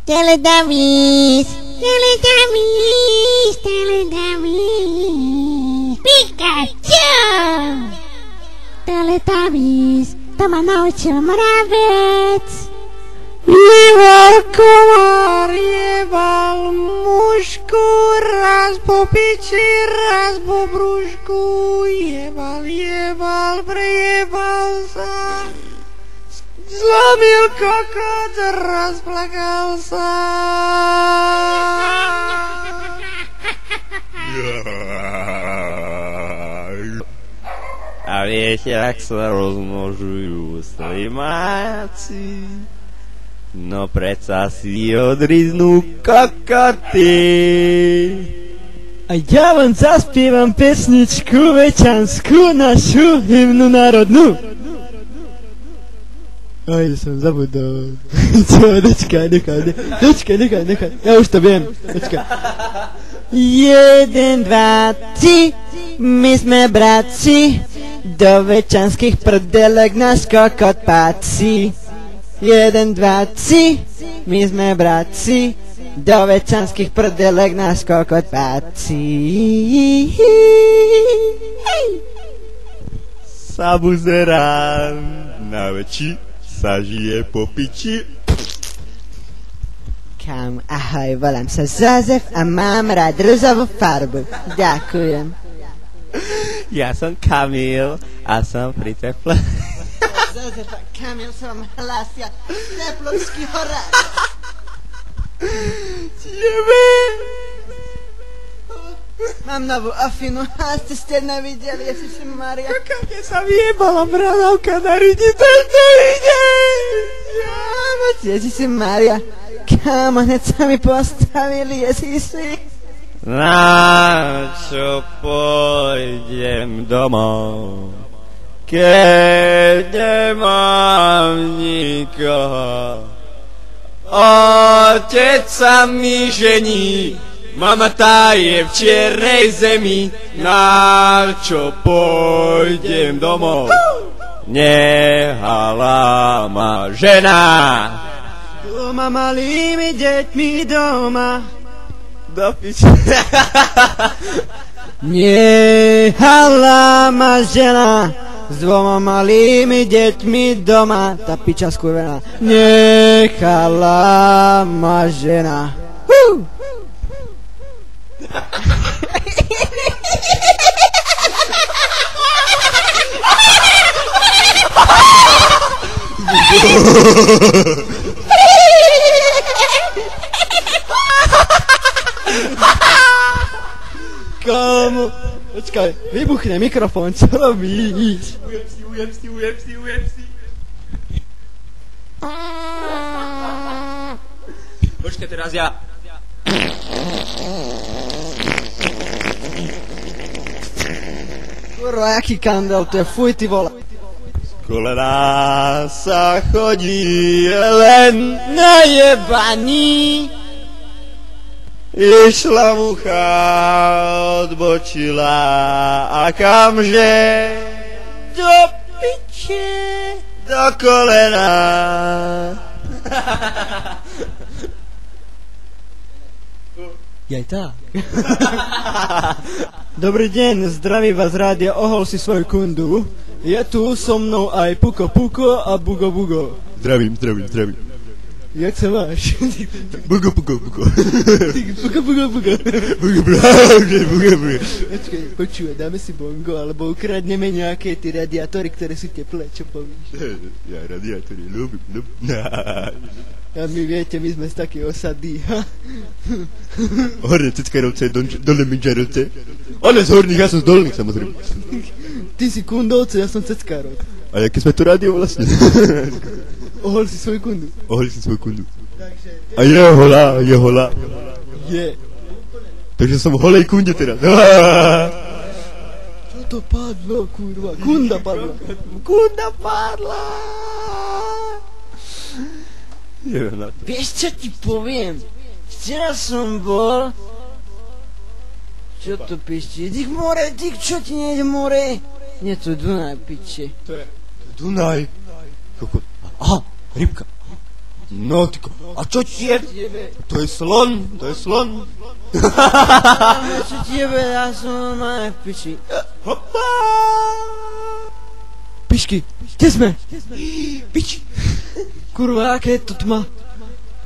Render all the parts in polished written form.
Teletubbies, Teletubbies, Teletubbies, Pikachu! Teletubbies, to ma naučil mravec. Jebal komár, jebal mužku, raz po piči, raz po brúšku, jebal, prejebal sa. Zlomil kokot, rozplakal sa. A viete, ak sa rozmnožujú slimáci? No predsa si odriznú kokoty. A ja vám zaspievam pesničku večanskú, našu hymnu národnú. Aj, som zabudol. Čo, nechaj. Ja už to viem. Počkaj. 1, 2, 3, my sme bratci, do večanských prdelek náš kokot páci. 1, 2, 3, my sme bratci, do večanských prdelek náš kokot páci. Sa buzerám na veči, sa žije po piči. Kam, ahoj, volám sa Jozef a mám rád rúžovú farbu. Ďakujem. Ja som Kamil a som pri teple. Jozef a Kamil sa vám hlásia z Teplovského rádia. Mám novú afinu, a ste nevideli, Ježišmaria. Keď sa vyjebala branovka na ridi, to videl. Ježišmaria, kámo, hneď sa mi postavili, Ježiši. Na čo pôjdem domov, keď nemám nikoho? Otec sa mi žení, mama tá je v čiernej zemi. Na čo pôjdem domov, nehala ma žena. Doma malými deťmi doma. Do piče. Nehala ma žena s 2 malými deťmi doma. Tá piča skurvená. Nechala ma žena. Kámo, počkaj, vybuchne mikrofón, čo robíš? Ujem si. Počkaj, teraz ja. Kurva, jaký kandel, to je fuj, ty vole. Kolena sa chodí len najebaní. Išla mucha, odbočila a kamže? Do piče. Do kolena. Jaj tak. Dobrý deň, zdraví vás rádia Ohol si svoju kundu. Je tu so mnou aj Puko Puko a Bugo Bugo. Zdravím. Jak sa máš? Bugo. Puko Puko. Počúvaj, dáme si bongo, alebo ukradneme nejaké tie radiátory, ktoré sú teplé, čo povíš? Ja radiátory ľúbim. A my viete, my sme z také osady. Horné Ceckarovce, dole Minžarovce. One z horných, ja som z dolných, samozrejme. Ty si Kundovce, ja som Ceckárov. A jaké sme to rádio vlastne? Ohol si svoju kundu. A je hola. Je. Takže som v holej kunde teraz. Čo to padlo, kurva? Kunda padla. Neviem na to. Vieš, čo ti poviem? Včera som bol... Čo to pišti? Dík more, čo ti nejde more? Nie, to je Dunaj, piče. To je Dunaj. Aha, rybka. No, a čo ti je? To je slon. Čo tebe, ja som v piči. Hopa! Pišky, kde sme? Piči. Kurva, aké je to tma.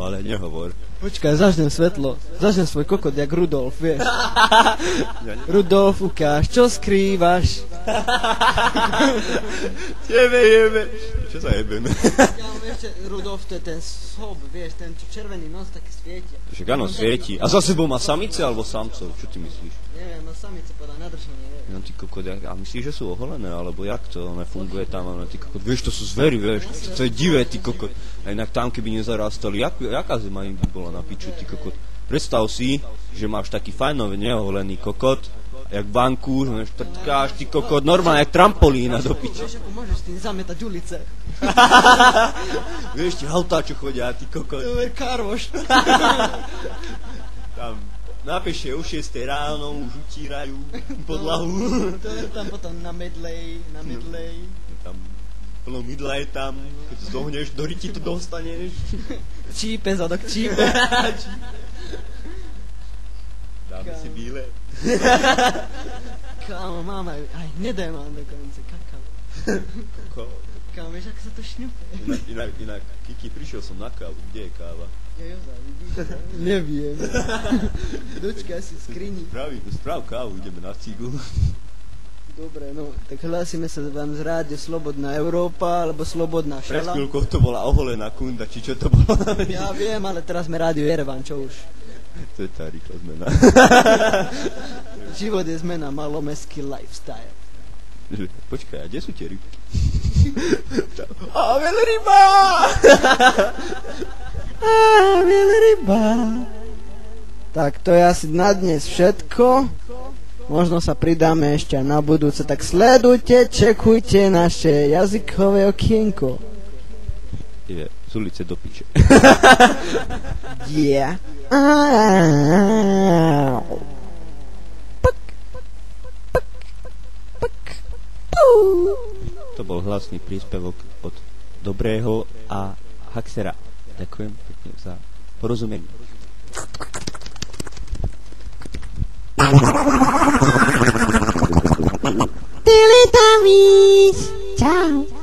Ale nehovor. Počkaj, zažnem svetlo. Zažnem svoj kokot, jak Rudolf, vieš. Rudolf, ukáž, čo skrývaš? Jebe. Čo sa jebeme? Ja vieš, Rudolf, to je ten sob, vieš, ten červený nos taký svietia. Však áno, svieti. A za sebou má samice alebo samcov? Čo ty myslíš? Neviem, no samice podľa nadržanie, vieš. No ty kokot, a myslíš, že sú oholené? Alebo jak to nefunguje tam? No, ty kokot, vieš, to sú zvery, vieš. To je divé, ty kokot. A inak tam, keby nezarastali, jaká zima im by bola na piču, ty kokot. Predstav si, že máš taký fajnový neoholený kokot, jak banku, že štrtkáš, ty kokot, normálne jak trampolína do piče. Vieš, ako môžeš s tým zametať ulice. Vieš, ti autá, čo chodia, ty kokot. To je karvoš. Tam napešie o 6 ráno, už utírajú podlahu. To je tam potom na medlej. Tam plno mydla je tam, keď to zohneš, do ryti to dostaneš. Čípe, zadok čípe. Dáme si bíle. Kámo, máma, aj hnedé mám dokonce, kakao. Kámo, vieš, ako sa to šňupe? Inak, Kiki, prišiel som na kávu, kde je káva? Joza, vidíš? Neviem. Dočkaj si v skrini. Správ kávu, ideme na cígu. Dobre, no, tak hlásime sa vám z rádio Slobodná Európa, alebo Slobodná Pred Šala. chvíľkou to bola oholená kunda, či čo to bolo? Ja viem, ale teraz sme rádio Jerevan, čo už? To je tá rýchla zmena. Život je zmena, malomestský lifestyle. Počkaj, a kde sú tie rybky? A veľryba! A veľryba! Tak to je asi na dnes všetko. Možno sa pridáme ešte na budúce, tak sledujte, čekujte naše jazykové okienko. Je z ulice do piče. Yeah. To bol hlasný príspevok od Dobrého a Haxera. Ďakujem pekne za porozumenie. Teletubbies! Ciao!